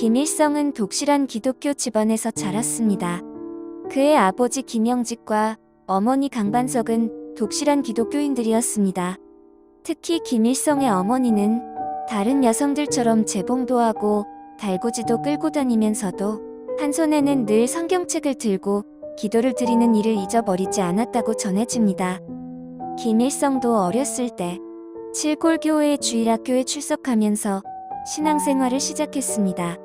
김일성은 독실한 기독교 집안에서 자랐습니다. 그의 아버지 김영직과 어머니 강반석은 독실한 기독교인들이었습니다. 특히 김일성의 어머니는 다른 여성들처럼 재봉도 하고 달구지도 끌고 다니면서도 한 손에는 늘 성경책을 들고 기도를 드리는 일을 잊어버리지 않았다고 전해집니다. 김일성도 어렸을 때 칠골교회 주일학교에 출석하면서 신앙생활을 시작했습니다.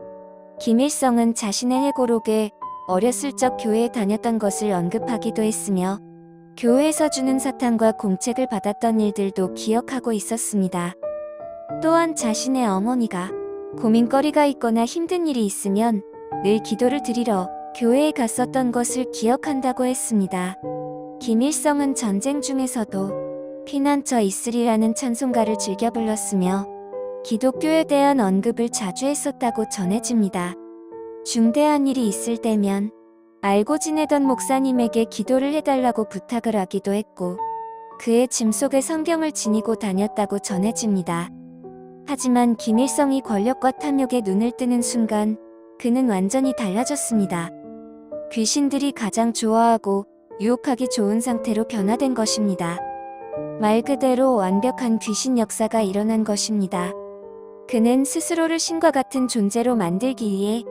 김일성은 자신의 회고록에 어렸을 적 교회에 다녔던 것을 언급하기도 했으며 교회에서 주는 사탕과 공책을 받았던 일들도 기억하고 있었습니다. 또한 자신의 어머니가 고민거리가 있거나 힘든 일이 있으면 늘 기도를 드리러 교회에 갔었던 것을 기억한다고 했습니다. 김일성은 전쟁 중에서도 피난처 있으리라는 찬송가를 즐겨 불렀으며 기독교에 대한 언급을 자주 했었다고 전해집니다. 중대한 일이 있을 때면 알고 지내던 목사님에게 기도를 해달라고 부탁을 하기도 했고 그의 짐 속에 성경을 지니고 다녔다고 전해집니다. 하지만 김일성이 권력과 탐욕에 눈을 뜨는 순간 그는 완전히 달라졌습니다. 귀신들이 가장 좋아하고 유혹하기 좋은 상태로 변화된 것입니다. 말 그대로 완벽한 귀신 역사가 일어난 것입니다. 그는 스스로를 신과 같은 존재로 만들기 위해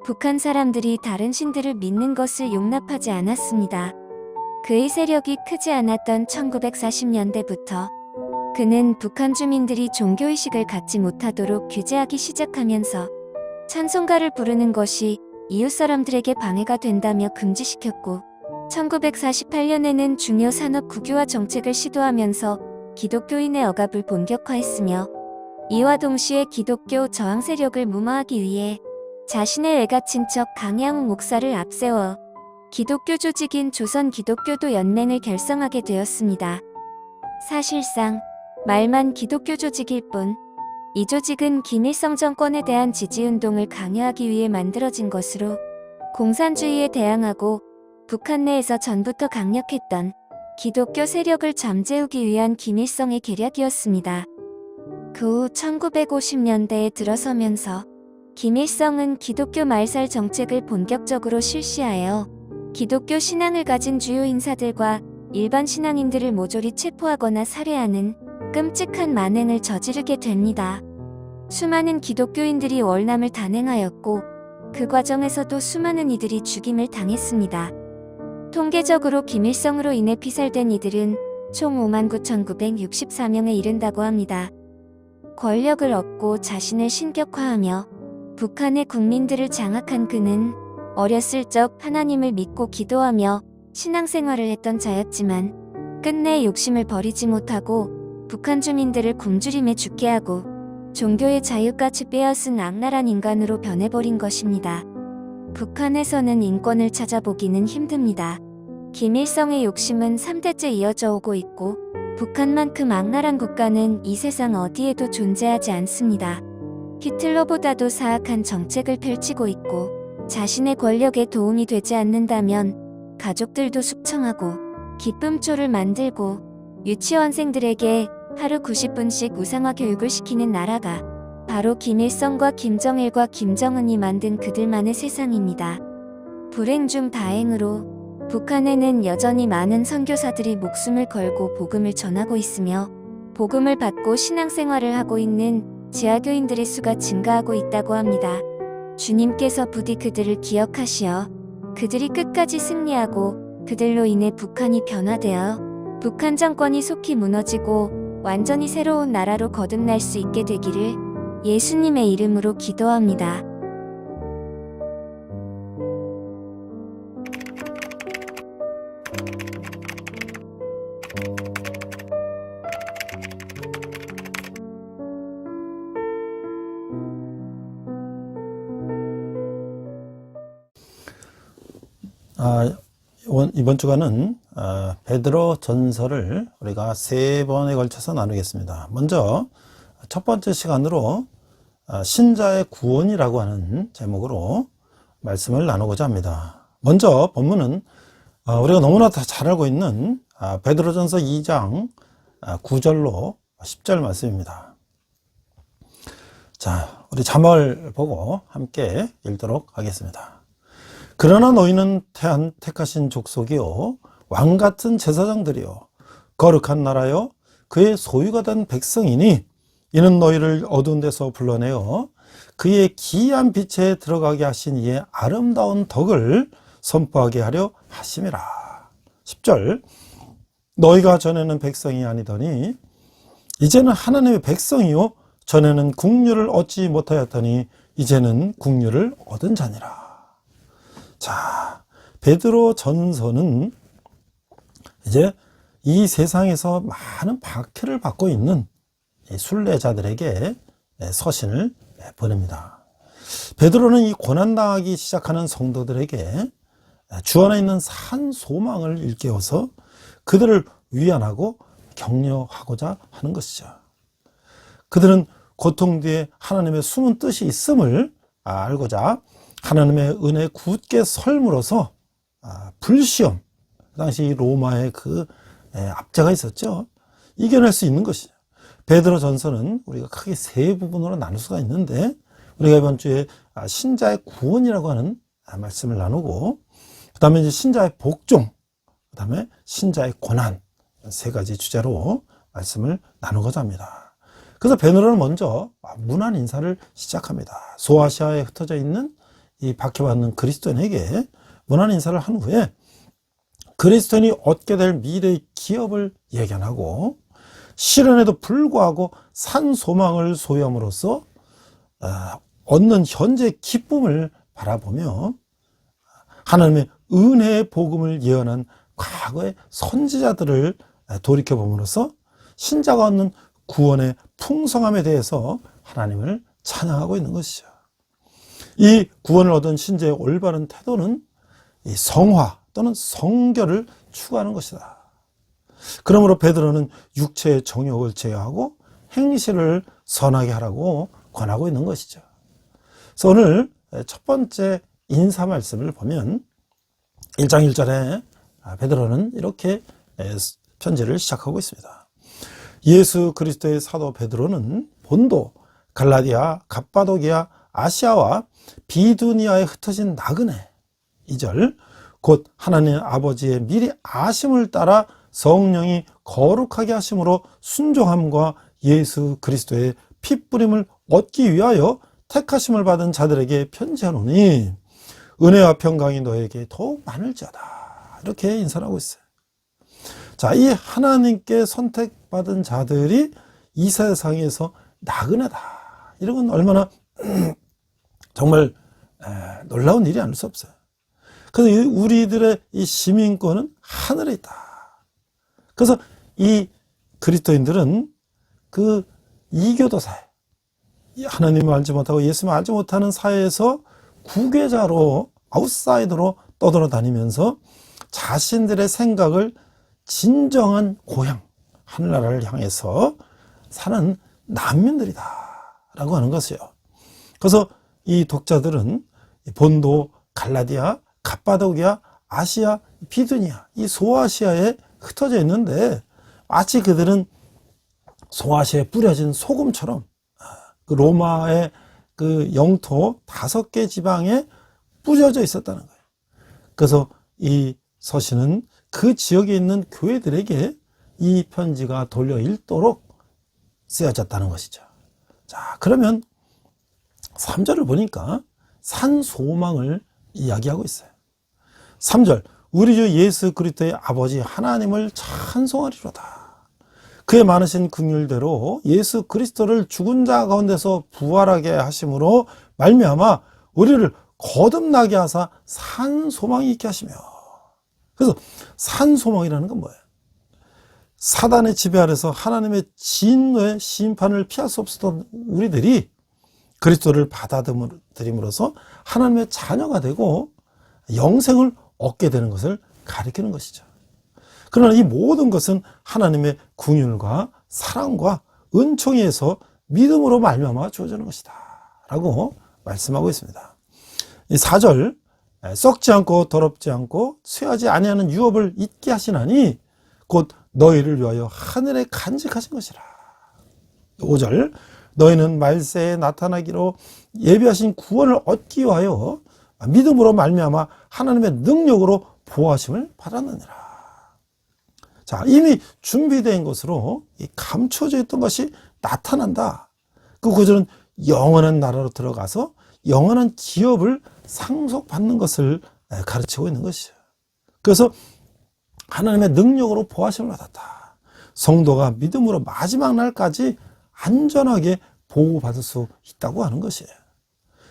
북한 사람들이 다른 신들을 믿는 것을 용납하지 않았습니다. 그의 세력이 크지 않았던 1940년대부터 그는 북한 주민들이 종교의식을 갖지 못하도록 규제하기 시작하면서 찬송가를 부르는 것이 이웃 사람들에게 방해가 된다며 금지시켰고 1948년에는 중요 산업 국유화 정책을 시도하면서 기독교인의 억압을 본격화했으며 이와 동시에 기독교 저항 세력을 무마하기 위해 자신의 외가 친척 강양욱 목사를 앞세워 기독교 조직인 조선 기독교도 연맹을 결성하게 되었습니다. 사실상 말만 기독교 조직일 뿐 이 조직은 김일성 정권에 대한 지지운동을 강요하기 위해 만들어진 것으로 공산주의에 대항하고 북한 내에서 전부터 강력했던 기독교 세력을 잠재우기 위한 김일성의 계략이었습니다. 그 후 1950년대에 들어서면서 김일성은 기독교 말살 정책을 본격적으로 실시하여 기독교 신앙을 가진 주요 인사들과 일반 신앙인들을 모조리 체포하거나 살해하는 끔찍한 만행을 저지르게 됩니다. 수많은 기독교인들이 월남을 단행하였고 그 과정에서도 수많은 이들이 죽임을 당했습니다. 통계적으로 김일성으로 인해 피살된 이들은 총 59,964명에 이른다고 합니다. 권력을 얻고 자신을 신격화하며 북한의 국민들을 장악한 그는 어렸을 적 하나님을 믿고 기도하며 신앙생활을 했던 자였지만 끝내 욕심을 버리지 못하고 북한 주민들을 굶주림에 죽게 하고 종교의 자유까지 빼앗은 악랄한 인간으로 변해버린 것입니다. 북한에서는 인권을 찾아보기는 힘듭니다. 김일성의 욕심은 3대째 이어져 오고 있고 북한만큼 악랄한 국가는 이 세상 어디에도 존재하지 않습니다. 히틀러보다도 사악한 정책을 펼치고 있고 자신의 권력에 도움이 되지 않는다면 가족들도 숙청하고 기쁨초를 만들고 유치원생들에게 하루 90분씩 우상화 교육을 시키는 나라가 바로 김일성과 김정일과 김정은이 만든 그들만의 세상입니다. 불행 중 다행으로 북한에는 여전히 많은 선교사들이 목숨을 걸고 복음을 전하고 있으며 복음을 받고 신앙생활을 하고 있는 지하교인들의 수가 증가하고 있다고 합니다. 주님께서 부디 그들을 기억하시어 그들이 끝까지 승리하고 그들로 인해 북한이 변화되어 북한 정권이 속히 무너지고 완전히 새로운 나라로 거듭날 수 있게 되기를 예수님의 이름으로 기도합니다. 이번 주간은 베드로 전서를 우리가 3번에 걸쳐서 나누겠습니다. 먼저 첫 번째 시간으로 신자의 구원이라고 하는 제목으로 말씀을 나누고자 합니다. 먼저 본문은 우리가 너무나 다 잘 알고 있는 베드로전서 2장 9절로 10절 말씀입니다. 자, 우리 자막을 보고 함께 읽도록 하겠습니다. 그러나 너희는 택하신 족속이요 왕같은 제사장들이요 거룩한 나라요 그의 소유가 된 백성이니 이는 너희를 어두운 데서 불러내어 그의 기이한 빛에 들어가게 하신 이의 아름다운 덕을 선포하게 하려 하심이라. 10절 너희가 전에는 백성이 아니더니 이제는 하나님의 백성이요 전에는 국류를 얻지 못하였더니 이제는 국류를 얻은 자니라. 자, 베드로 전서는 이제 이 세상에서 많은 박해를 받고 있는 순례자들에게 서신을 보냅니다. 베드로는 이 고난당하기 시작하는 성도들에게 주 안에 있는 산 소망을 일깨워서 그들을 위안하고 격려하고자 하는 것이죠. 그들은 고통 뒤에 하나님의 숨은 뜻이 있음을 알고자 하나님의 은혜에 굳게 설므로서 불시험, 그 당시 로마의 그 압제가 있었죠. 이겨낼 수 있는 것이죠. 베드로 전서는 우리가 크게 세 부분으로 나눌 수가 있는데 우리가 이번 주에 신자의 구원이라고 하는 말씀을 나누고 그 다음에 이제 신자의 복종, 그 다음에 신자의 고난 세 가지 주제로 말씀을 나누고자 합니다. 그래서 베드로는 먼저 문안 인사를 시작합니다. 소아시아에 흩어져 있는 이 박해받는 그리스도인에게 문안 인사를 한 후에 그리스도인이 얻게 될 미래의 기업을 예견하고 시련에도 불구하고 산 소망을 소유함으로써 얻는 현재의 기쁨을 바라보며 하나님의 은혜의 복음을 예언한 과거의 선지자들을 돌이켜봄으로써 신자가 얻는 구원의 풍성함에 대해서 하나님을 찬양하고 있는 것이죠. 이 구원을 얻은 신자의 올바른 태도는 이 성화 또는 성결을 추구하는 것이다. 그러므로 베드로는 육체의 정욕을 제어하고 행실을 선하게 하라고 권하고 있는 것이죠. 그래서 오늘 첫 번째 인사 말씀을 보면 1장 1절에 베드로는 이렇게 편지를 시작하고 있습니다. 예수 그리스도의 사도 베드로는 본도, 갈라디아, 갑바도기아, 아시아와 비두니아에 흩어진 나그네 2절 곧 하나님 아버지의 미리 아심을 따라 성령이 거룩하게 하심으로 순종함과 예수 그리스도의 핏부림을 얻기 위하여 택하심을 받은 자들에게 편지하노니 은혜와 평강이 너에게 더욱 많을지어다. 이렇게 인사를 하고 있어요. 자, 이 하나님께 선택받은 자들이 이 세상에서 나그네다. 이런 건 얼마나 정말 놀라운 일이 아닐 수 없어요. 그래서 우리들의 이 시민권은 하늘에 있다. 그래서 이 그리스도인들은 그 이교도 사회, 하나님을 알지 못하고 예수님을 알지 못하는 사회에서 구계자로 아웃사이더로 떠돌아다니면서 자신들의 생각을 진정한 고향, 하늘나라를 향해서 사는 난민들이다 라고 하는 것이요. 그래서 이 독자들은 본도, 갈라디아, 갑바도기아, 아시아, 비두니아 이 소아시아에 흩어져 있는데 마치 그들은 소아시아에 뿌려진 소금처럼 그 로마의 그 영토 5개 지방에 뿌려져 있었다는 거예요. 그래서 이 서신은 그 지역에 있는 교회들에게 이 편지가 돌려 읽도록 쓰여졌다는 것이죠. 자, 그러면 3절을 보니까 산 소망을 이야기하고 있어요. 3절 우리 주 예수 그리스도의 아버지 하나님을 찬송하리로다. 그의 많으신 긍휼대로 예수 그리스도를 죽은 자 가운데서 부활하게 하심으로 말미암아 우리를 거듭나게 하사 산 소망이 있게 하시며. 그래서 산 소망이라는 건 뭐예요? 사단의 지배 아래서 하나님의 진노의 심판을 피할 수 없었던 우리들이 그리스도를 받아들임으로써 하나님의 자녀가 되고 영생을 얻게 되는 것을 가리키는 것이죠. 그러나 이 모든 것은 하나님의 긍휼과 사랑과 은총에서 믿음으로 말미암아 주어지는 것이다 라고 말씀하고 있습니다. 이 4절 썩지 않고 더럽지 않고 쇠하지 아니하는 유업을 잊게 하시나니 곧 너희를 위하여 하늘에 간직하신 것이라. 5절 너희는 말세에 나타나기로 예비하신 구원을 얻기 위하여 믿음으로 말미암아 하나님의 능력으로 보호하심을 받았느니라. 자, 이미 준비된 것으로 감춰져 있던 것이 나타난다. 그 구절은 영원한 나라로 들어가서 영원한 기업을 상속받는 것을 가르치고 있는 것이죠. 그래서 하나님의 능력으로 보호하심을 받았다. 성도가 믿음으로 마지막 날까지 안전하게 보호받을 수 있다고 하는 것이에요.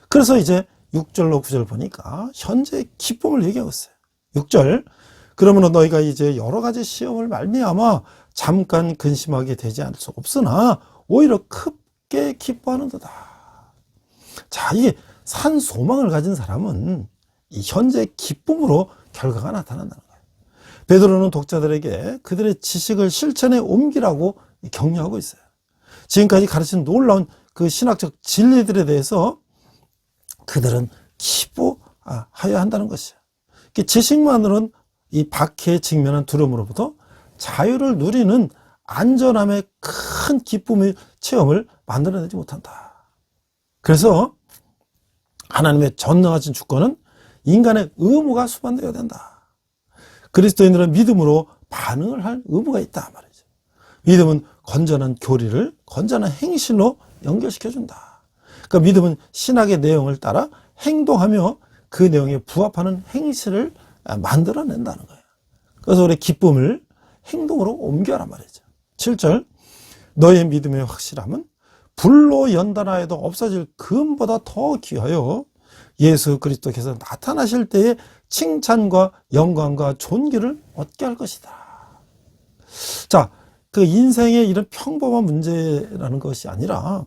그래서 이제 6절로 9절 보니까 현재의 기쁨을 얘기하고 있어요. 6절 그러므로 너희가 이제 여러 가지 시험을 말미암아 잠깐 근심하게 되지 않을 수 없으나 오히려 크게 기뻐하는도다. 자, 이게 산 소망을 가진 사람은 이 현재의 기쁨으로 결과가 나타난다는 거예요. 베드로는 독자들에게 그들의 지식을 실천에 옮기라고 격려하고 있어요. 지금까지 가르친 놀라운 그 신학적 진리들에 대해서 그들은 기뻐하여야 한다는 것이에요. 지식만으로는 이 박해에 직면한 두려움으로부터 자유를 누리는 안전함의 큰 기쁨의 체험을 만들어내지 못한다. 그래서 하나님의 전능하신 주권은 인간의 의무가 수반되어야 된다. 그리스도인들은 믿음으로 반응을 할 의무가 있다 말이죠. 믿음은 건전한 교리를 건전한 행실로 연결시켜준다. 그러니까 믿음은 신학의 내용을 따라 행동하며 그 내용에 부합하는 행실을 만들어낸다는 거예요. 그래서 우리 기쁨을 행동으로 옮겨라 말이죠. 7절 너의 믿음의 확실함은 불로 연단하여도 없어질 금보다 더 귀하여 예수 그리스도께서 나타나실 때에 칭찬과 영광과 존귀를 얻게 할 것이다. 자, 그 인생의 이런 평범한 문제라는 것이 아니라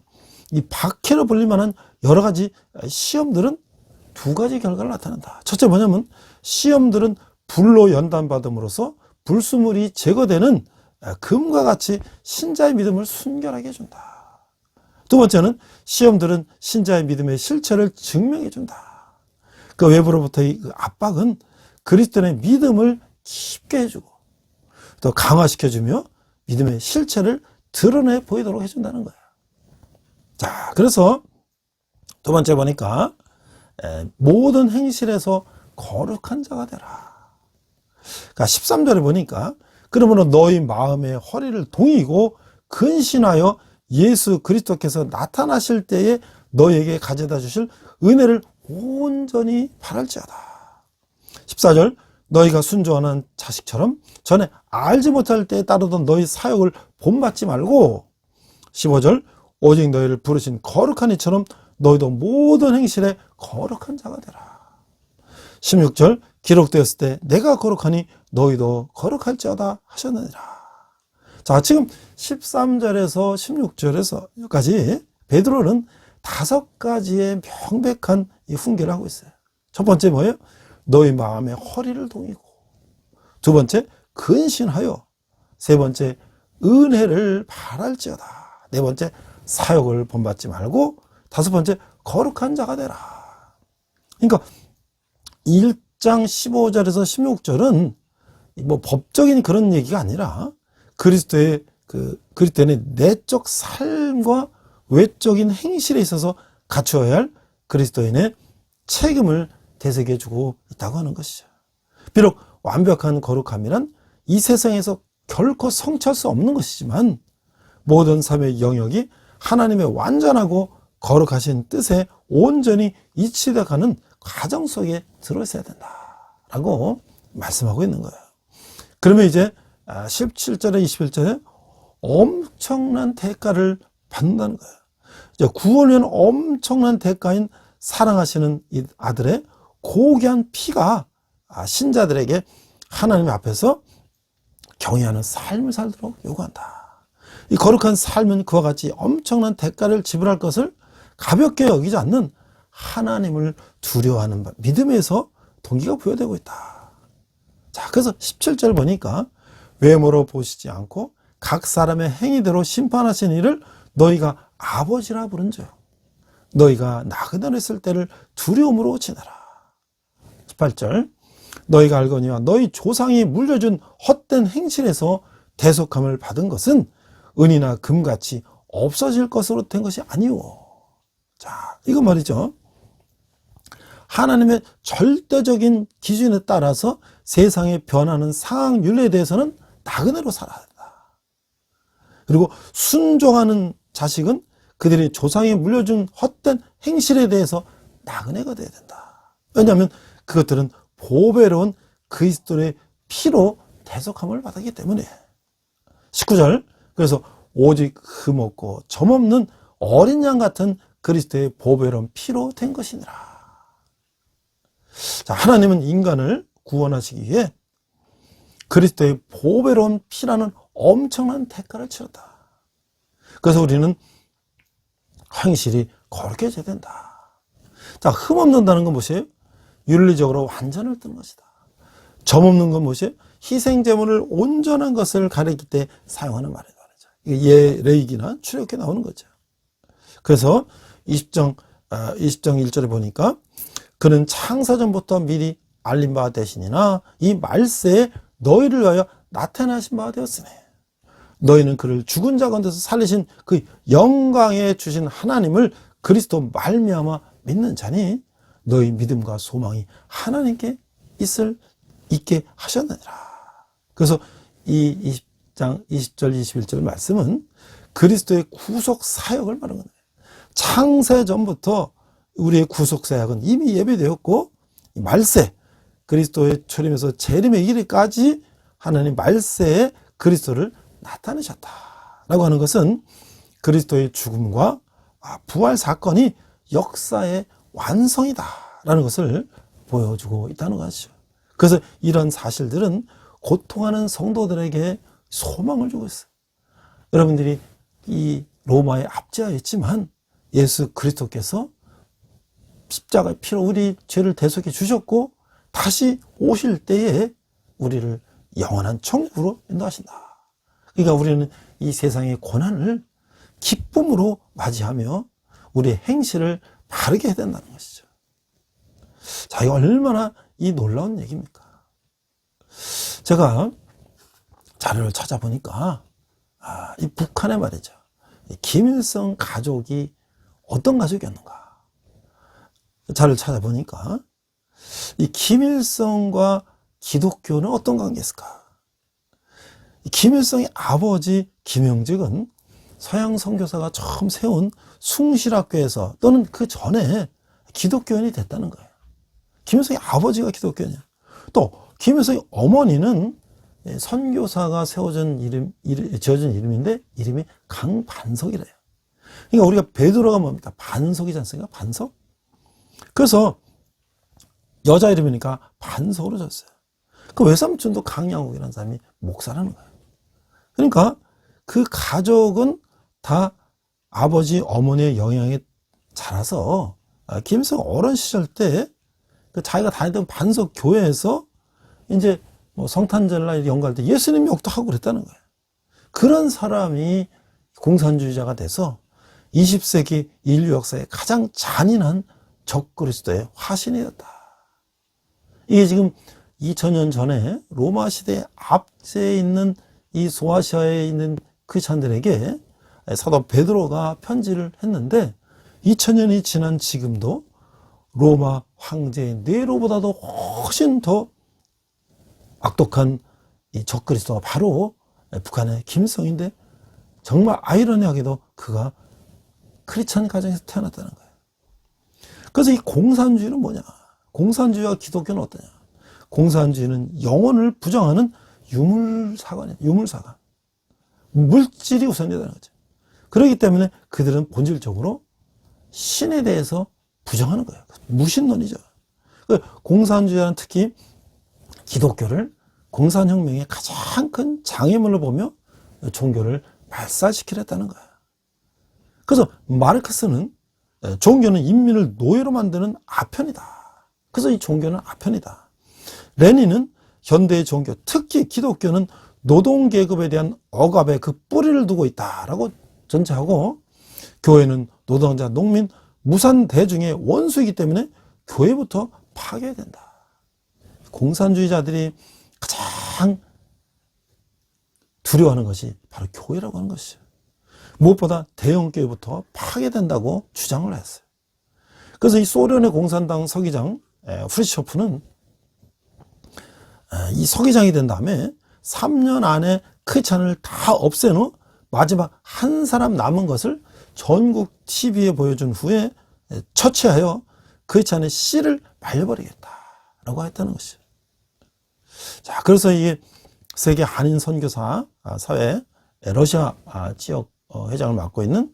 이 박해로 불릴 만한 여러 가지 시험들은 두 가지 결과를 나타낸다. 첫째 뭐냐면 시험들은 불로 연단받음으로써 불순물이 제거되는 금과 같이 신자의 믿음을 순결하게 해준다. 두 번째는 시험들은 신자의 믿음의 실체를 증명해 준다. 그 외부로부터의 그 압박은 그리스도의 믿음을 깊게 해주고 또 강화시켜주며 믿음의 실체를 드러내 보이도록 해준다는 거예요. 자, 그래서 두 번째 보니까 모든 행실에서 거룩한 자가 되라. 그러니까 13절에 보니까 그러므로 너희 마음의 허리를 동이고 근신하여 예수 그리스도께서 나타나실 때에 너희에게 가져다 주실 은혜를 온전히 바랄지어다. 14절 너희가 순종하는 자식처럼 전에 알지 못할 때에 따르던 너희 사역을 본받지 말고 15절 오직 너희를 부르신 거룩한 이처럼 너희도 모든 행실에 거룩한 자가 되라. 16절 기록되었을 때 내가 거룩하니 너희도 거룩할지어다 하셨느니라. 자, 지금 13절에서 16절에서 여기까지 베드로는 5가지의 명백한 이 훈계를 하고 있어요. 첫 번째 뭐예요? 너희 마음의 허리를 동이고, 두 번째 근신하여, 세 번째 은혜를 바랄지어다, 네 번째 사역을 본받지 말고, 다섯 번째 거룩한 자가 되라. 그러니까 1장 15절에서 16절은 뭐 법적인 그런 얘기가 아니라 그리스도의 그리스도인의 내적 삶과 외적인 행실에 있어서 갖추어야 할 그리스도인의 책임을 되새겨 주고 있다고 하는 것이죠. 비록 완벽한 거룩함이란 이 세상에서 결코 성취할 수 없는 것이지만 모든 삶의 영역이 하나님의 완전하고 거룩하신 뜻에 온전히 이치되어가는 과정 속에 들어있어야 된다라고 말씀하고 있는 거예요. 그러면 이제 17절에 21절에 엄청난 대가를 받는다는 거예요. 이제 구원은 엄청난 대가인 사랑하시는 이 아들의 고귀한 피가 신자들에게 하나님 앞에서 경외하는 삶을 살도록 요구한다. 이 거룩한 삶은 그와 같이 엄청난 대가를 지불할 것을 가볍게 여기지 않는 하나님을 두려워하는 믿음에서 동기가 부여되고 있다. 자, 그래서 17절 보니까 외모로 보시지 않고 각 사람의 행위대로 심판하신 이를 너희가 아버지라 부른즉 너희가 나그네로 있을 때를 두려움으로 지내라. 18절 너희가 알거니와 너희 조상이 물려준 헛된 행실에서 대속함을 받은 것은 은이나 금같이 없어질 것으로 된 것이 아니오. 자, 이거 말이죠. 하나님의 절대적인 기준에 따라서 세상에 변하는 상황 윤리에 대해서는 나그네로 살아야 된다. 그리고 순종하는 자식은 그들이 조상이 물려준 헛된 행실에 대해서 나그네가 돼야 된다. 왜냐하면 그것들은 보배로운 그리스도의 피로 대속함을 받았기 때문에. 19절, 그래서 오직 흠없고 점없는 어린 양 같은 그리스도의 보배로운 피로 된 것이니라. 자, 하나님은 인간을 구원하시기 위해 그리스도의 보배로운 피라는 엄청난 대가를 치렀다. 그래서 우리는 행실이 거룩해져야 된다. 자, 흠없는다는 건 무엇이에요? 윤리적으로 완전을 뜻는 것이다. 점없는 건 무엇이에요? 희생제물을 온전한 것을 가리킬 때 사용하는 말이죠. 이게 레위기나 출애굽기에 나오는 거죠. 그래서 20장 1절에 보니까 그는 창세전부터 미리 알린 바 되시니나 이 말세에 너희를 위하여 나타나신 바가 되었으니 너희는 그를 죽은 자 가운데서 살리신 그 영광에 주신 하나님을 그리스도 말미암아 믿는 자니 너희 믿음과 소망이 하나님께 있게 하셨느니라. 그래서 이 20장 20절 21절 말씀은 그리스도의 구속 사역을 말하는 거예요. 창세 전부터 우리의 구속 사역은 이미 예배되었고 말세 그리스도의 초림에서 재림의 이르기까지 하나님 말세에 그리스도를 나타내셨다라고 하는 것은 그리스도의 죽음과 부활 사건이 역사의 완성이다라는 것을 보여주고 있다는 것이죠. 그래서 이런 사실들은 고통하는 성도들에게 소망을 주고 있어요. 여러분들이 이 로마에 압제하여 있지만 예수 그리스도께서 십자가의 피로 우리 죄를 대속해 주셨고 다시 오실 때에 우리를 영원한 천국으로 인도하신다. 그러니까 우리는 이 세상의 고난을 기쁨으로 맞이하며 우리의 행실을 바르게 해야 된다는 것이죠. 자, 이거 얼마나 이 놀라운 얘기입니까? 제가 자료를 찾아보니까 이 북한의 말이죠. 김일성 가족이 어떤 가족이었는가? 자료를 찾아보니까 이 김일성과 기독교는 어떤 관계였을까? 김일성의 아버지 김영직은 서양 선교사가 처음 세운 숭실학교에서 또는 그 전에 기독교인이 됐다는 거예요. 김일성의 아버지가 기독교인이야. 또 김일성의 어머니는 선교사가 지어진 이름인데 이름이 강반석이래요. 그러니까 우리가 베드로가 뭡니까? 반석이지 않습니까? 반석? 그래서 여자 이름이니까 반석으로 졌어요. 그 외삼촌도 강양욱이라는 사람이 목사라는 거예요. 그러니까 그 가족은 다 아버지, 어머니의 영향에 자라서 김일성 어린 시절 때 그 자기가 다니던 반석 교회에서 이제 뭐 성탄절날 연구할 때 예수님 욕도 하고 그랬다는 거예요. 그런 사람이 공산주의자가 돼서 20세기 인류 역사의 가장 잔인한 적그리스도의 화신이 되었다. 이게 지금 2000년 전에 로마 시대의 앞제에 있는 이 소아시아에 있는 크리스찬들에게 사도 베드로가 편지를 했는데 2000년이 지난 지금도 로마 황제의 네로보다도 훨씬 더 악독한 이 적그리스도가 바로 북한의 김일성인데 정말 아이러니하게도 그가 크리스찬 가정에서 태어났다는 거예요. 그래서 이 공산주의는 뭐냐? 공산주의와 기독교는 어떠냐? 공산주의는 영혼을 부정하는 유물사관이에요. 유물사관. 물질이 우선이라는 거죠. 그렇기 때문에 그들은 본질적으로 신에 대해서 부정하는 거예요. 무신론이죠. 공산주의는 특히 기독교를 공산혁명의 가장 큰 장애물로 보며 종교를 말살시키려 했다는 거예요. 그래서 마르크스는 종교는 인민을 노예로 만드는 아편이다. 그래서 이 종교는 아편이다. 레닌은 현대의 종교, 특히 기독교는 노동계급에 대한 억압의 그 뿌리를 두고 있다라고 전제하고 교회는 노동자, 농민, 무산 대중의 원수이기 때문에 교회부터 파괴해야 된다. 공산주의자들이 가장 두려워하는 것이 바로 교회라고 하는 것이죠. 무엇보다 대형교회부터 파괴된다고 주장을 했어요. 그래서 이 소련의 공산당 서기장 후르시초프는 이 서기장이 된 다음에 3년 안에 크리스찬을 다 없앤 후 마지막 한 사람 남은 것을 전국 TV에 보여준 후에 처치하여 크리스찬의 씨를 말려버리겠다라고 했다는 것이죠. 자, 그래서 이게 세계 한인 선교사 사회 러시아 지역 회장을 맡고 있는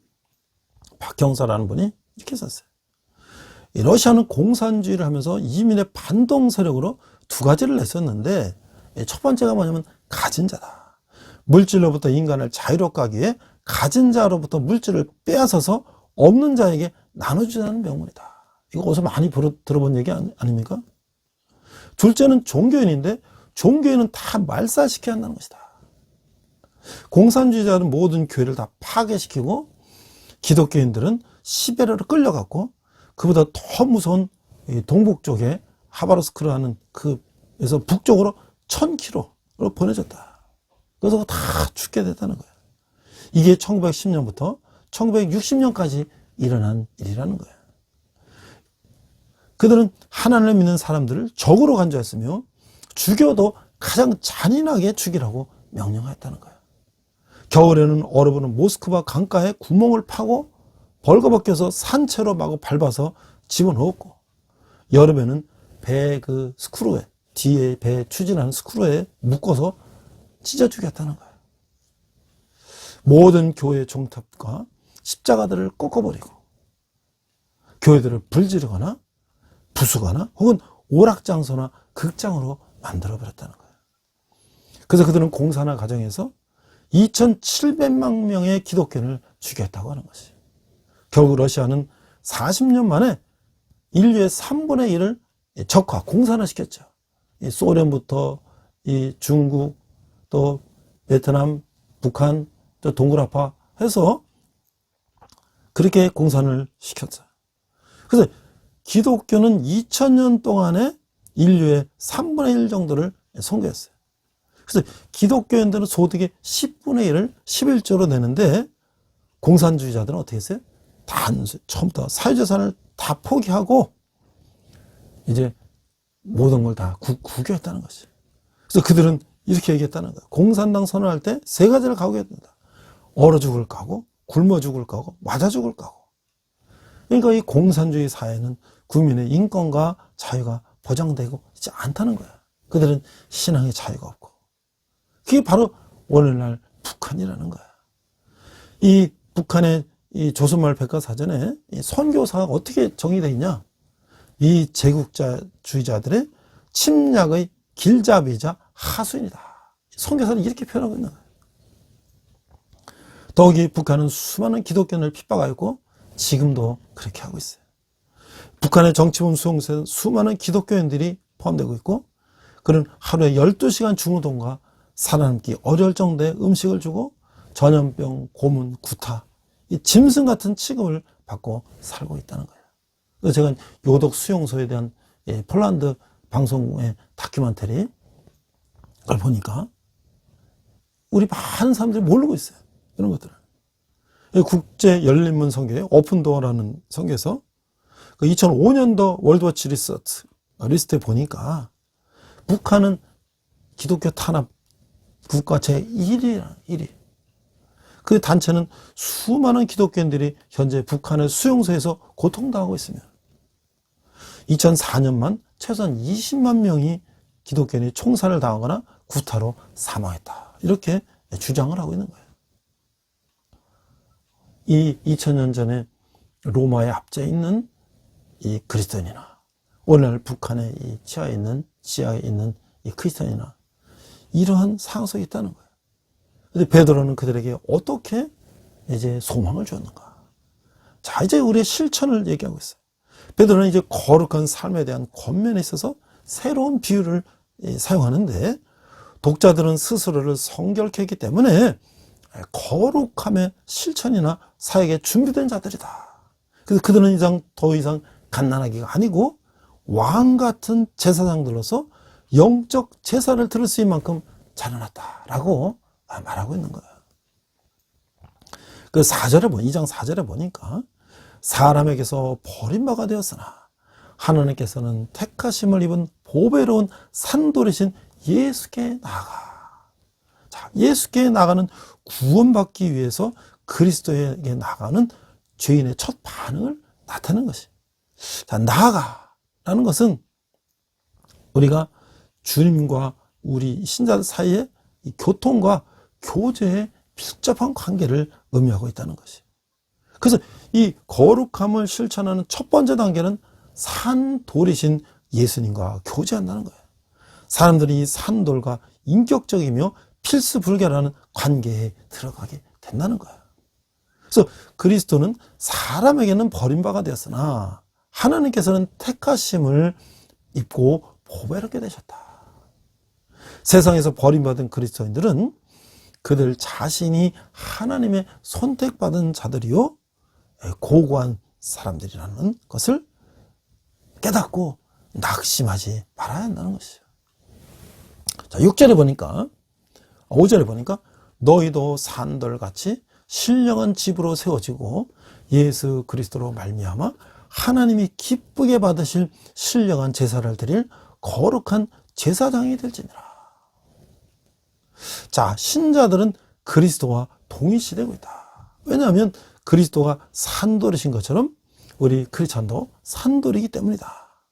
박형사라는 분이 이렇게 썼어요. 이 러시아는 공산주의를 하면서 이민의 반동 세력으로 두 가지를 냈었는데, 첫 번째가 뭐냐면 가진 자다. 물질로부터 인간을 자유롭게 하기 위해 가진 자로부터 물질을 빼앗아서 없는 자에게 나눠주자는 명분이다. 이거 어디서 많이 들어본 얘기 아닙니까? 둘째는 종교인인데, 종교인은 다 말살시켜야 한다는 것이다. 공산주의자는 모든 교회를 다 파괴시키고, 기독교인들은 시베리아로 끌려갔고, 그보다 더 무서운 동북 쪽에 하바rov스크라는 그에서 북쪽으로 1000km로 보내졌다. 그래서 다 죽게 됐다는 거예요. 이게 1910년부터 1960년까지 일어난 일이라는 거예요. 그들은 하나님을 믿는 사람들을 적으로 간주했으며 죽여도 가장 잔인하게 죽이라고 명령했다는 거예요. 겨울에는 얼어붙는 모스크바 강가에 구멍을 파고 벌거벗겨서 산채로 마구 밟아서 집어넣었고, 여름에는 배 스크루에, 뒤에 배 추진하는 스크루에 묶어서 찢어 죽였다는 거예요. 모든 교회 종탑과 십자가들을 꺾어버리고 교회들을 불지르거나 부수거나 혹은 오락장소나 극장으로 만들어버렸다는 거예요. 그래서 그들은 공산화 과정에서 2700만 명의 기독교인을 죽였다고 하는 것이에요. 결국 러시아는 40년 만에 인류의 3분의 1을 적화, 공산화시켰죠. 이 소련부터 이 중국, 또 베트남, 북한, 또 동굴아파 해서 그렇게 공산을 시켰어요. 그래서 기독교는 2000년 동안에 인류의 3분의 1 정도를 선거했어요. 그래서 기독교인들은 소득의 10분의 1을 11조로 내는데, 공산주의자들은 어떻게 했어요? 처음부터 사유재산을 다 포기하고 이제 모든 걸 다 국유했다는 것이죠. 그래서 그들은 이렇게 얘기했다는 거예요. 공산당 선언할 때 세 가지를 각오해야 된다. 얼어 죽을 각오, 굶어 죽을 각오, 맞아 죽을 각오. 그러니까 이 공산주의 사회는 국민의 인권과 자유가 보장되고 있지 않다는 거야. 그들은 신앙의 자유가 없고. 그게 바로 오늘날 북한이라는 거야. 이 북한의 이 조선말 백과사전에 이 선교사가 어떻게 정의되어 있냐? 이 제국주의자들의 침략의 길잡이자 하수인이다. 선교사는 이렇게 표현하고 있는 거예요. 더욱이 북한은 수많은 기독교인을 핍박하였고 지금도 그렇게 하고 있어요. 북한의 정치범 수용소에는 수많은 기독교인들이 포함되고 있고, 그는 하루에 12시간 중노동과 살아남기 어려울 정도의 음식을 주고 전염병, 고문, 구타, 이 짐승 같은 취급을 받고 살고 있다는 거예요. 그래서 제가 요독 수용소에 대한 폴란드 방송의 다큐멘터리 걸 보니까 우리 많은 사람들이 모르고 있어요. 이런 것들을. 국제 열린문 선교회 오픈도어라는 선교에서 2005년도 월드워치 리스트에 보니까 북한은 기독교 탄압 국가 제1위야, 1위. 그 단체는 수많은 기독교인들이 현재 북한의 수용소에서 고통당하고 있으며 2004년만 최소한 20만 명이 기독교인이 총살을 당하거나 구타로 사망했다. 이렇게 주장을 하고 있는 거예요. 이 2000년 전에 로마의 압제에 있는 이 그리스도인이나 오늘날 북한의 이 지하에 있는 이 크리스천이나 이러한 상황 속에 있다는 거예요. 근데 베드로는 그들에게 어떻게 이제 소망을 주었는가? 자, 이제 우리의 실천을 얘기하고 있어요. 베드로는 이제 거룩한 삶에 대한 권면에 있어서 새로운 비유를 사용하는데, 독자들은 스스로를 성결케 했기 때문에 거룩함의 실천이나 사역에 준비된 자들이다. 그래서 그들은 더 이상 갓난아기가 아니고 왕 같은 제사장들로서 영적 제사를 들을 수 있는 만큼 자라났다라고 말하고 있는 거예요. 그 4절에 2장 4절에 보니까 사람에게서 버림받아 되었으나 하나님께서는 택하심을 입은 보배로운 산돌이신 예수께 나아가. 자, 예수께 나가는 구원받기 위해서 그리스도에게 나가는 죄인의 첫 반응을 나타내는 것이. 자, 나아가라는 것은 우리가 주님과 우리 신자들 사이의 이 교통과 교제의 밀접한 관계를 의미하고 있다는 것이. 그래서 이 거룩함을 실천하는 첫 번째 단계는 산돌이신 예수님과 교제한다는 거예요. 사람들이 이 산돌과 인격적이며 필수불가라는 관계에 들어가게 된다는 거예요. 그래서 그리스도는 사람에게는 버림받아 되었으나 하나님께서는 택하심을 입고 보배롭게 되셨다. 세상에서 버림받은 그리스도인들은 그들 자신이 하나님의 선택받은 자들이요 고고한 사람들이라는 것을 깨닫고 낙심하지 말아야 한다는 것이죠. 자, 6절에 보니까 5절에 보니까 너희도 산돌같이 신령한 집으로 세워지고 예수 그리스도로 말미암아 하나님이 기쁘게 받으실 신령한 제사를 드릴 거룩한 제사장이 될지니라. 자, 신자들은 그리스도와 동일시되고 있다. 왜냐하면 그리스도가 산돌이신 것처럼 우리 크리스찬도 산돌이기 때문이다.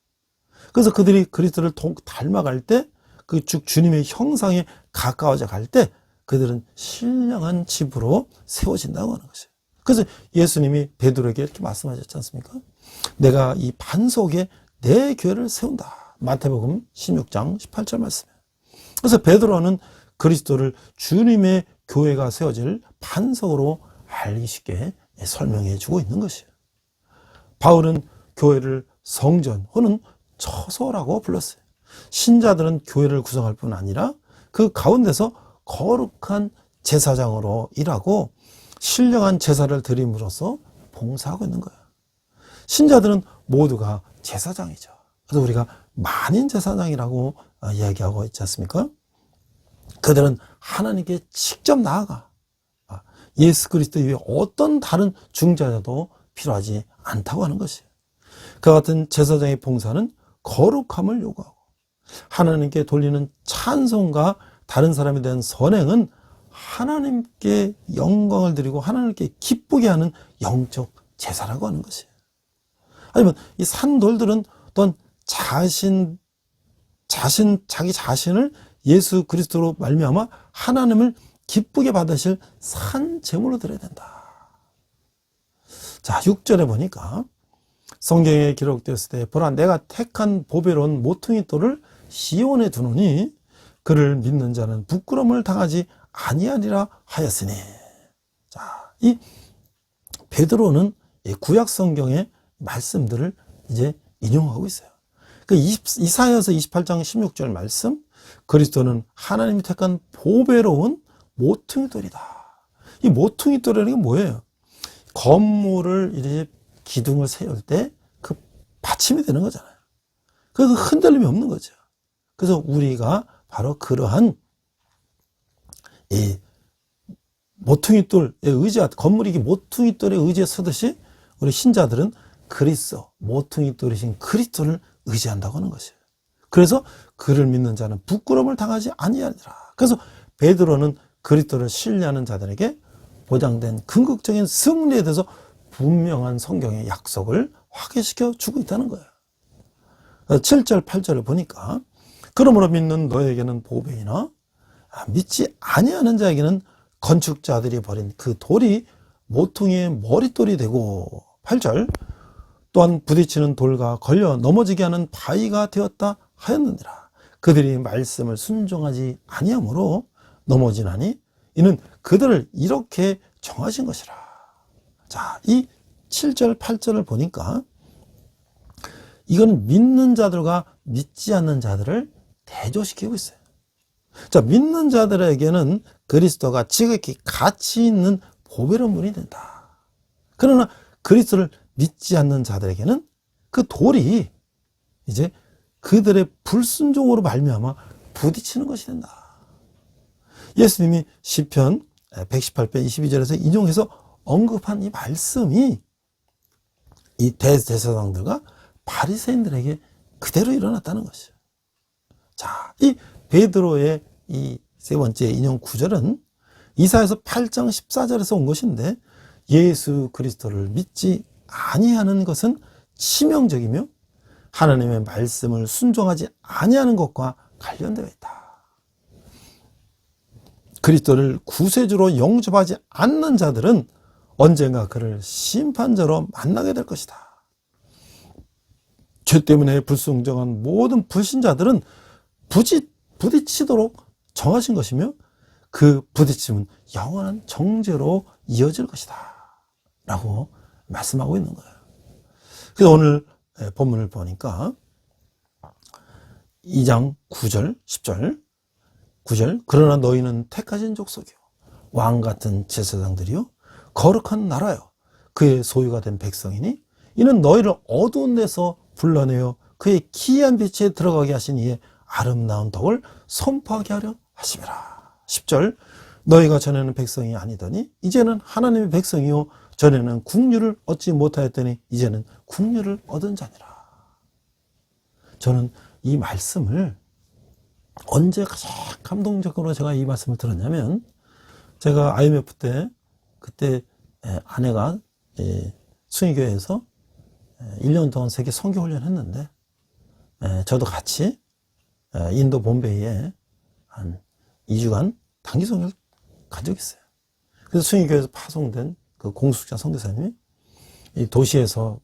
그래서 그들이 그리스도를 닮아갈 때, 그 주님의 형상에 가까워져 갈 때 그들은 신령한 집으로 세워진다고 하는 것이에요. 그래서 예수님이 베드로에게 이렇게 말씀하셨지 않습니까? 내가 이 반 속에 내 교회를 세운다. 마태복음 16장 18절 말씀이에요. 그래서 베드로는 그리스도를 주님의 교회가 세워질 반석으로 알기 쉽게 설명해 주고 있는 것이에요. 바울은 교회를 성전 혹은 처소라고 불렀어요. 신자들은 교회를 구성할 뿐 아니라 그 가운데서 거룩한 제사장으로 일하고 신령한 제사를 드림으로써 봉사하고 있는 거예요. 신자들은 모두가 제사장이죠. 그래서 우리가 만인 제사장이라고 이야기하고 있지 않습니까? 그들은 하나님께 직접 나아가 예수 그리스도 이외에 어떤 다른 중재자도 필요하지 않다고 하는 것이에요. 그 같은 제사장의 봉사는 거룩함을 요구하고 하나님께 돌리는 찬송과 다른 사람에 대한 선행은 하나님께 영광을 드리고 하나님께 기쁘게 하는 영적 제사라고 하는 것이에요. 아니면 이 산돌들은 또한 자기 자신을 예수 그리스도로 말미암아 하나님을 기쁘게 받으실 산 제물로 드려야 된다. 자, 6절에 보니까 성경에 기록되었을 때 보라 내가 택한 보배로운 모퉁이 돌을 시온에 두노니 그를 믿는 자는 부끄러움을 당하지 아니하리라 하였으니. 자, 이 베드로는 구약 성경의 말씀들을 이제 인용하고 있어요. 그 이사야서 28장 16절 말씀, 그리스도는 하나님이 택한 보배로운 모퉁이 돌이다. 이 모퉁이 돌이라는 게 뭐예요? 건물을 이제 기둥을 세울 때 그 받침이 되는 거잖아요. 그래서 흔들림이 없는 거죠. 그래서 우리가 바로 그러한 이 모퉁이 돌에 건물이 모퉁이 돌에 의지해 서듯이 우리 신자들은 그리스도, 모퉁이 돌이신 그리스도를 의지한다고 하는 것이에요. 그래서 그를 믿는 자는 부끄러움을 당하지 아니하리라. 그래서 베드로는 그리스도를 신뢰하는 자들에게 보장된 궁극적인 승리에 대해서 분명한 성경의 약속을 확인시켜 주고 있다는 거예요. 7절, 8절을 보니까 그러므로 믿는 너에게는 보배이나 믿지 아니하는 자에게는 건축자들이 버린 그 돌이 모퉁이의 머릿돌이 되고 8절 또한 부딪히는 돌과 걸려 넘어지게 하는 바위가 되었다 하였느니라. 그들이 말씀을 순종하지 아니하므로 넘어지나니 이는 그들을 이렇게 정하신 것이라. 자, 이 7절, 8절을 보니까 이거는 믿는 자들과 믿지 않는 자들을 대조시키고 있어요. 자, 믿는 자들에게는 그리스도가 지극히 가치 있는 보배로운 분이 된다. 그러나 그리스도를 믿지 않는 자들에게는 그 돌이 이제 그들의 불순종으로 말미암아 부딪히는 것이 된다. 예수님이 시편 118편 22절에서 인용해서 언급한 이 말씀이 이 대제사장들과 바리새인들에게 그대로 일어났다는 것이죠. 자, 이 베드로의 이 세 번째 인용 구절은 이사야서 8장 14절에서 온 것인데, 예수 그리스도를 믿지 아니하는 것은 치명적이며 하나님의 말씀을 순종하지 아니하는 것과 관련되어 있다. 그리스도를 구세주로 영접하지 않는 자들은 언젠가 그를 심판자로 만나게 될 것이다. 죄 때문에 불순종한 모든 불신자들은 부딪히도록 정하신 것이며, 그 부딪힘은 영원한 정죄로 이어질 것이다 라고 말씀하고 있는 거예요. 그래서 오늘 본문을 보니까 2장 9절 10절 9절 그러나 너희는 택하신 족속이요 왕같은 제사장들이요 거룩한 나라요 그의 소유가 된 백성이니 이는 너희를 어두운 데서 불러내어 그의 기이한 빛에 들어가게 하신 이의 아름다운 덕을 선포하게 하려 하심이라. 10절 너희가 전에는 백성이 아니더니 이제는 하나님의 백성이요 전에는 국류를 얻지 못하였더니 이제는 국류를 얻은 자니라. 저는 이 말씀을 언제 가장 감동적으로 제가 이 말씀을 들었냐면, 제가 IMF 때 그때 아내가 순위교회에서 1년 동안 세계 선교 훈련 했는데, 저도 같이 인도 봄베이에 한 2주간 단기 선교를 간 적이 있어요. 그래서 순위교회에서 파송된 그 공숙자 선교사님이 이 도시에서,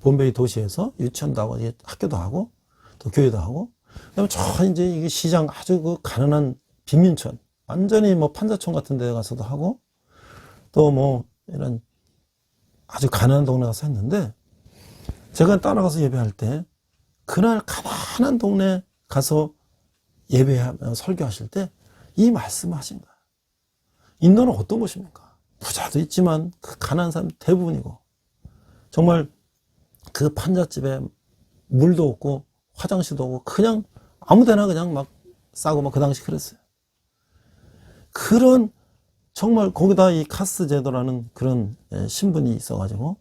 봄베이 도시에서 유치원도 하고 학교도 하고 또 교회도 하고, 그다음에 저 이제 이게 시장 아주 그 가난한 빈민촌, 완전히 뭐 판자촌 같은 데 가서도 하고, 또 뭐 이런 아주 가난한 동네 가서 했는데, 제가 따라가서 예배할 때 그날 가난한 동네 가서 예배하며 설교하실 때 이 말씀을 하신 거예요. 인도는 어떤 곳입니까? 부자도 있지만 그 가난한 사람 대부분이고, 정말 그 판잣집에 물도 없고 화장실도 없고 그냥 아무데나 그냥 막 싸고 막 그 당시 그랬어요. 그런 정말 거기다 이 카스 제도라는 그런 신분이 있어가지고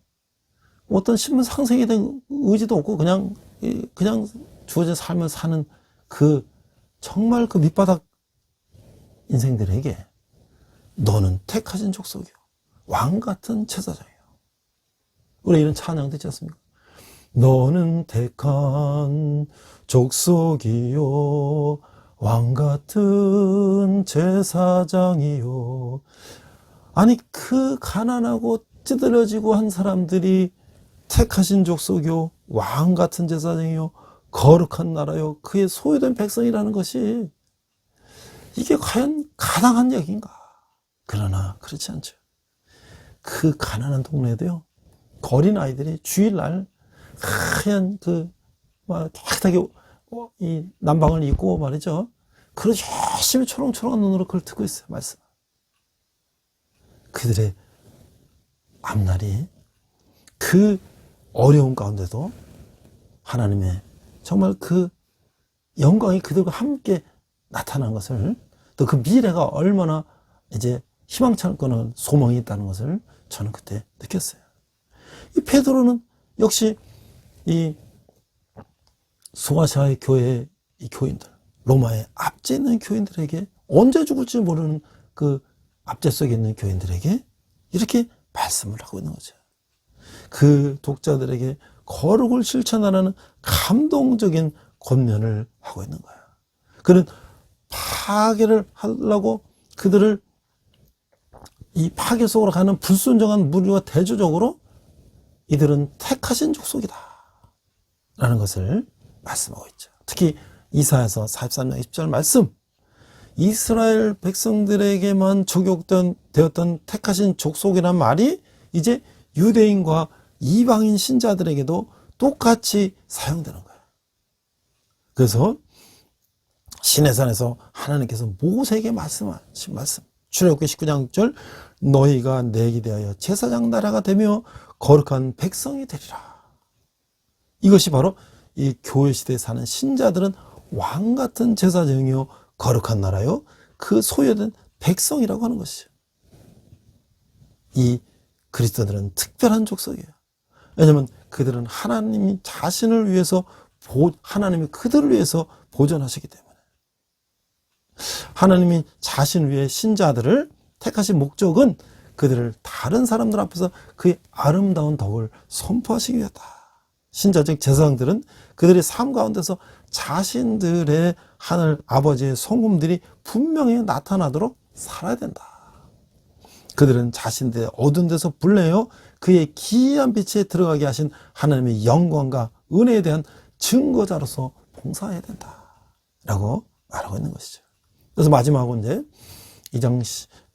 어떤 신분 상승에 대한 의지도 없고 그냥 주어진 삶을 사는 그 정말 그 밑바닥 인생들에게 너는 택하신 족속이요 왕 같은 제사장이요. 우리 이런 찬양도 있지 않습니까? 너는 택한 족속이요 왕 같은 제사장이요. 아니 그 가난하고 찌들어지고 한 사람들이 택하신 족속이요 왕 같은 제사장이요 거룩한 나라요 그의 소유된 백성이라는 것이 이게 과연 가당한 얘기인가? 그러나 그렇지 않죠. 그 가난한 동네에도요 어린 아이들이 주일날 하얀 막 깨끗하게 이 남방을 입고 말이죠. 그런 열심히 초롱초롱한 눈으로 그걸 듣고 있어요. 말씀. 그들의 앞날이 그 어려운 가운데도 하나님의 정말 그 영광이 그들과 함께 나타난 것을, 또 그 미래가 얼마나 이제 희망찬 소망이 있다는 것을 저는 그때 느꼈어요. 이 베드로는 역시 이 소아시아의 교회의 이 교인들, 로마의 압제에 있는 교인들에게, 언제 죽을지 모르는 그 압제 속에 있는 교인들에게 이렇게 말씀을 하고 있는 거죠. 그 독자들에게 거룩을 실천하라는 감동적인 권면을 하고 있는 거예요. 그는 파괴를 하려고 그들을 이 파괴 속으로 가는 불순종한 무리와 대조적으로 이들은 택하신 족속이다 라는 것을 말씀하고 있죠. 특히 이사야서 43장 20절 말씀, 이스라엘 백성들에게만 적용되었던 택하신 족속이란 말이 이제 유대인과 이방인 신자들에게도 똑같이 사용되는 거예요. 그래서 시내산에서 하나님께서 모세에게 말씀하신 말씀, 출애굽기 19장 6절, 너희가 내게 대하여 제사장 나라가 되며 거룩한 백성이 되리라. 이것이 바로 이 교회 시대에 사는 신자들은 왕 같은 제사장이요 거룩한 나라요 그 소유된 백성이라고 하는 것이죠. 이 그리스도인들은 특별한 족속이에요. 왜냐하면 그들은 하나님이 자신을 위해서 하나님이 그들을 위해서 보존하시기 때문에 하나님이 자신 위에 신자들을 택하신 목적은 그들을 다른 사람들 앞에서 그의 아름다운 덕을 선포하시기 위하다. 신자 즉 제사장들은 그들의 삶 가운데서 자신들의 하늘 아버지의 성품들이 분명히 나타나도록 살아야 된다. 그들은 자신들의 어두운 데서 불내어 그의 기이한 빛에 들어가게 하신 하나님의 영광과 은혜에 대한 증거자로서 봉사해야 된다 라고 말하고 있는 것이죠. 그래서 마지막으로 이제 2장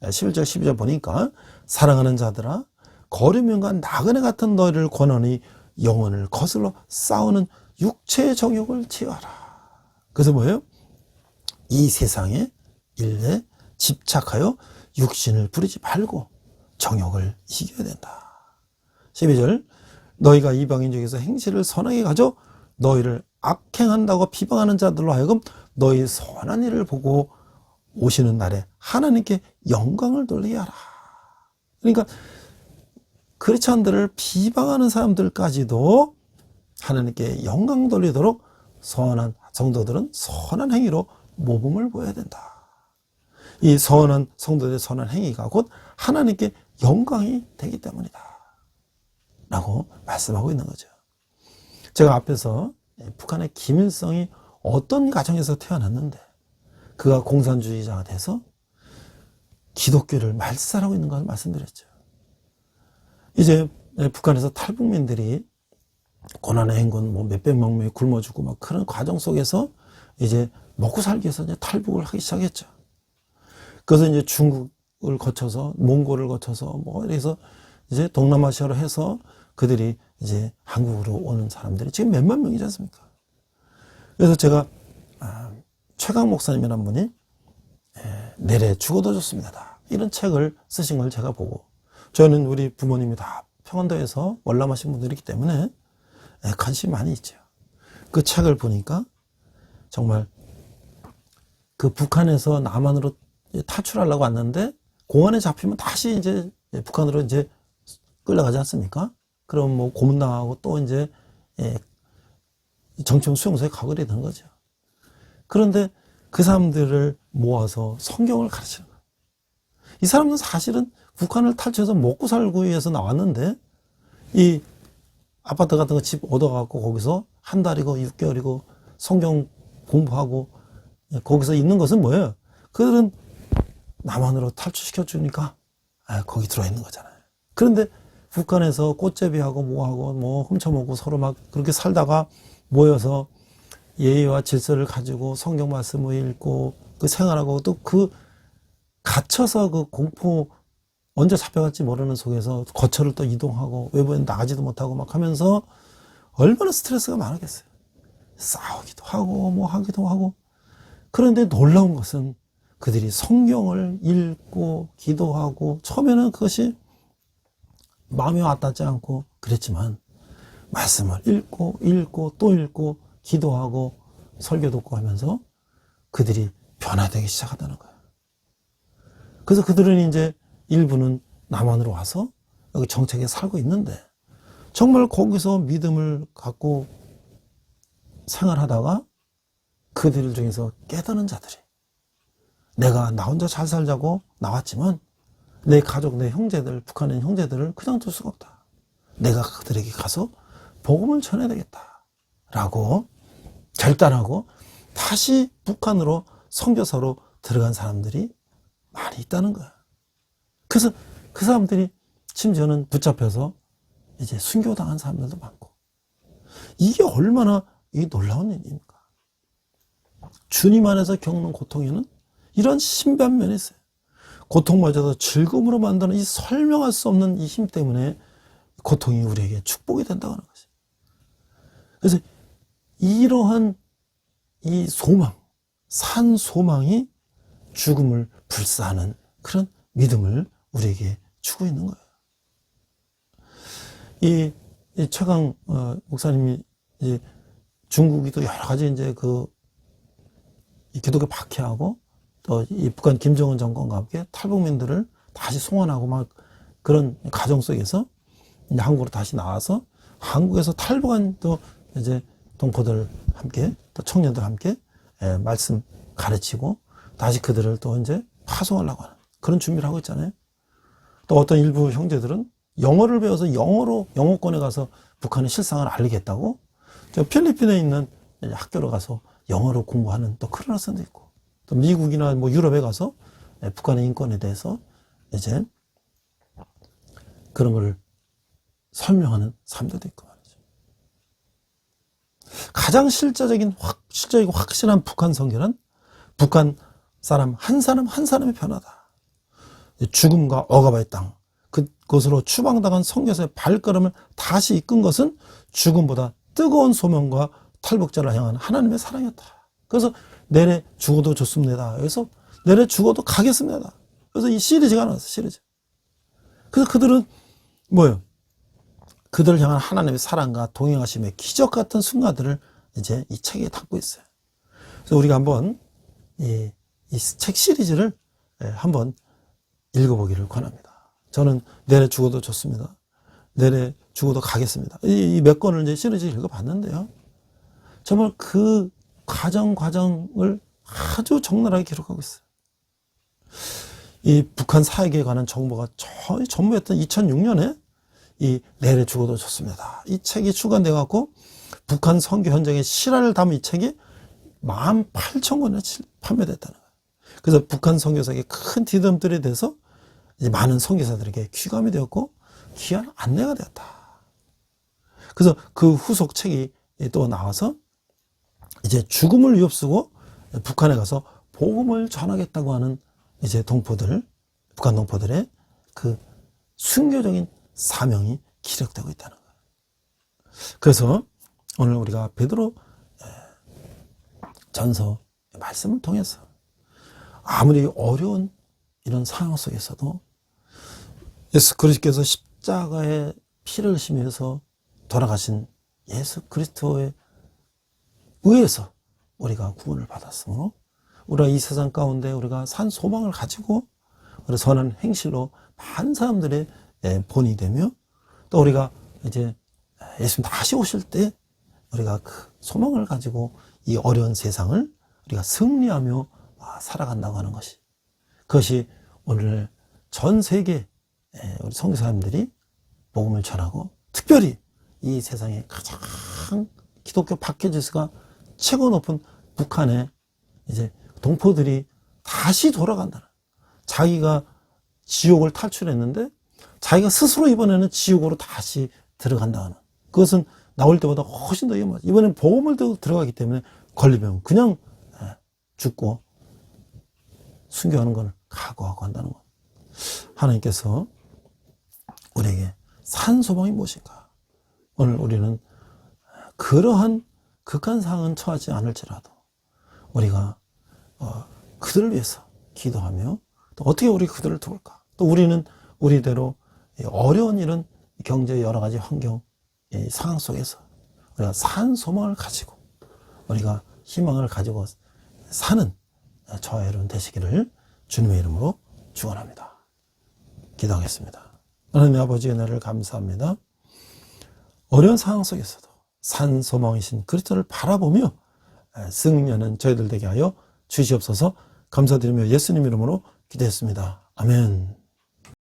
11절 12절 보니까 사랑하는 자들아 거류면과 나그네 같은 너희를 권하니 영혼을 거슬러 싸우는 육체의 정욕을 제어하라. 그래서 뭐예요? 이 세상의 일에 집착하여 육신을 부리지 말고 정욕을 이겨야 된다. 12절 너희가 이방인 중에서 행실을 선하게 가져 너희를 악행한다고 비방하는 자들로 하여금 너희 선한 일을 보고 오시는 날에 하나님께 영광을 돌리게 하라. 그러니까 크리스찬들을 비방하는 사람들까지도 하나님께 영광 돌리도록 선한 성도들은 선한 행위로 모범을 보여야 된다. 이 선한 성도들의 선한 행위가 곧 하나님께 영광이 되기 때문이다 라고 말씀하고 있는 거죠. 제가 앞에서 북한의 김일성이 어떤 가정에서 태어났는데 그가 공산주의자가 돼서 기독교를 말살하고 있는 걸 말씀드렸죠. 이제 북한에서 탈북민들이 고난의 행군 몇백만 명이 굶어 죽고 막 그런 과정 속에서 이제 먹고 살기 위해서 이제 탈북을 하기 시작했죠. 그래서 이제 중국을 거쳐서 몽골을 거쳐서 이래서 이제 동남아시아로 해서 그들이 이제 한국으로 오는 사람들이 지금 몇만 명이지 않습니까? 그래서 제가 최강 목사님이라는 분이 내래 죽어도 좋습니다 이런 책을 쓰신 걸 제가 보고 저는 우리 부모님이 다 평안도에서 월남하신 분들이기 때문에 관심이 많이 있죠. 그 책을 보니까 정말 그 북한에서 남한으로 탈출하려고 왔는데 공안에 잡히면 다시 이제 북한으로 이제 끌려가지 않습니까? 그럼 고문당하고 또 이제 정치용 수용소에 가고 이러는 거죠. 그런데 그 사람들을 모아서 성경을 가르치는 거예요. 이 사람은 사실은 북한을 탈출해서 먹고 살기 위해서 나왔는데 이 아파트 같은 거 집 얻어갖고 거기서 한 달이고 6개월이고 성경 공부하고 거기서 있는 것은 뭐예요? 그들은 남한으로 탈출시켜 주니까 거기 들어와 있는 거잖아요. 그런데 북한에서 꽃제비하고 뭐하고 훔쳐먹고 서로 막 그렇게 살다가 모여서 예의와 질서를 가지고 성경 말씀을 읽고 그 생활하고 또 그 갇혀서 그 공포 언제 잡혀갈지 모르는 속에서 거처를 또 이동하고 외부에 나가지도 못하고 막 하면서 얼마나 스트레스가 많았겠어요. 싸우기도 하고 하기도 하고. 그런데 놀라운 것은 그들이 성경을 읽고 기도하고 처음에는 그것이 마음에 와닿지 않고 그랬지만 말씀을 읽고 또 읽고 기도하고 설교 듣고 하면서 그들이 변화되기 시작하다는 거예요. 그래서 그들은 이제 일부는 남한으로 와서 여기 정착에 살고 있는데 정말 거기서 믿음을 갖고 생활하다가 그들 중에서 깨닫는 자들이 내가 나 혼자 잘 살자고 나왔지만 내 가족, 내 형제들, 북한에 있는 형제들을 그냥 둘 수가 없다. 내가 그들에게 가서 복음을 전해야 되겠다 라고 결단하고 다시 북한으로 선교사로 들어간 사람들이 많이 있다는 거야. 그래서 그 사람들이 심지어는 붙잡혀서 이제 순교당한 사람들도 많고 이게 얼마나 놀라운 일입니까? 주님 안에서 겪는 고통에는 이런 신변면이 있어요. 고통마저도 즐거움으로 만드는 이 설명할 수 없는 이 힘 때문에 고통이 우리에게 축복이 된다고 하는 것이에요. 그래서 이러한 이 소망, 산 소망이 죽음을 불사하는 그런 믿음을 우리에게 주고 있는 거예요. 이 최강 목사님이 이제 중국이 또 여러 가지 이제 이 기독교 박해하고 또 이 북한 김정은 정권과 함께 탈북민들을 다시 송환하고 막 그런 가정 속에서 이제 한국으로 다시 나와서 한국에서 탈북한 또 이제 동포들 함께 또 청년들 함께 말씀 가르치고 다시 그들을 또 이제 파송하려고 하는 그런 준비를 하고 있잖아요. 또 어떤 일부 형제들은 영어를 배워서 영어권에 가서 북한의 실상을 알리겠다고 저 필리핀에 있는 학교로 가서 영어로 공부하는 또 그런 학생도 있고, 또 미국이나 뭐 유럽에 가서 북한의 인권에 대해서 이제 그런 걸 설명하는 사람들도 있고 말이죠. 가장 실질적이고 확실한 북한 선교는 북한 사람 한 사람의 변화다. 죽음과 억압의 땅, 그것으로 추방당한 선교사의 발걸음을 다시 이끈 것은 죽음보다 뜨거운 소명과 탈북자를 향한 하나님의 사랑이었다. 그래서 내내 죽어도 좋습니다. 그래서 내내 죽어도 가겠습니다. 그래서 이 시리즈가 나왔어요. 시리즈. 그래서 그들은 뭐예요? 그들을 향한 하나님의 사랑과 동행하심의 기적 같은 순간들을 이제 이 책에 담고 있어요. 그래서 우리가 한번 이 책 시리즈를 한번 읽어보기를 권합니다. 저는 내내 죽어도 좋습니다. 내내 죽어도 가겠습니다. 이 몇 권을 이제 시리즈 읽어봤는데요. 정말 그 과정을 아주 적나라하게 기록하고 있어요. 이 북한 사역에 관한 정보가 전부였던 2006년에 이 내내 죽어도 좋습니다. 이 책이 출간돼 갖고 북한 선교 현장의 실화를 담은 이 책이 18,000권에 판매됐다는 거예요. 그래서 북한 선교사에게 큰 디딤돌이 돼서 이제 많은 선교사들에게 귀감이 되었고 귀한 안내가 되었다. 그래서 그 후속 책이 또 나와서 이제 죽음을 위협쓰고 북한에 가서 복음을 전하겠다고 하는 이제 북한 동포들의 그 순교적인 사명이 기록되고 있다는 거예요. 그래서 오늘 우리가 베드로 전서 말씀을 통해서 아무리 어려운 이런 상황 속에서도 예수 그리스도께서 십자가에 피를 흘리시면서 돌아가신 예수 그리스도의 의해서 우리가 구원을 받았으므로 우리가 이 세상 가운데 우리가 산 소망을 가지고 우리 선한 행실로 많은 사람들의 본이 되며 또 우리가 이제 예수님 다시 오실 때 우리가 그 소망을 가지고 이 어려운 세상을 우리가 승리하며 살아간다고 하는 것이, 그것이 오늘 전 세계 우리 선교사님들이 복음을 전하고 특별히 이 세상에 가장 기독교 박해지수가 최고 높은 북한에 이제 동포들이 다시 돌아간다는, 자기가 지옥을 탈출했는데 자기가 스스로 이번에는 지옥으로 다시 들어간다는, 그것은 나올 때보다 훨씬 더 위험하죠. 이번엔 복음을 들어가기 때문에 걸리면 그냥 죽고 순교하는 걸 각오하고 한다는 것. 하나님께서 우리에게 산 소망이 무엇인가? 오늘 우리는 그러한 극한 상황은 처하지 않을지라도 우리가 그들을 위해서 기도하며 또 어떻게 우리 그들을 도울까? 또 우리는 우리대로 어려운 이런 경제 여러 가지 환경 상황 속에서 우리가 산 소망을 가지고 우리가 희망을 가지고 사는 저와 여러분 되시기를 주님의 이름으로 축원합니다. 기도하겠습니다. 하나님 아버지의 은혜를 감사합니다. 어려운 상황 속에서도 산 소망이신 그리스도를 바라보며 승리하는 저희들 되게 하여 주시옵소서. 감사드리며 예수님 이름으로 기도했습니다. 아멘.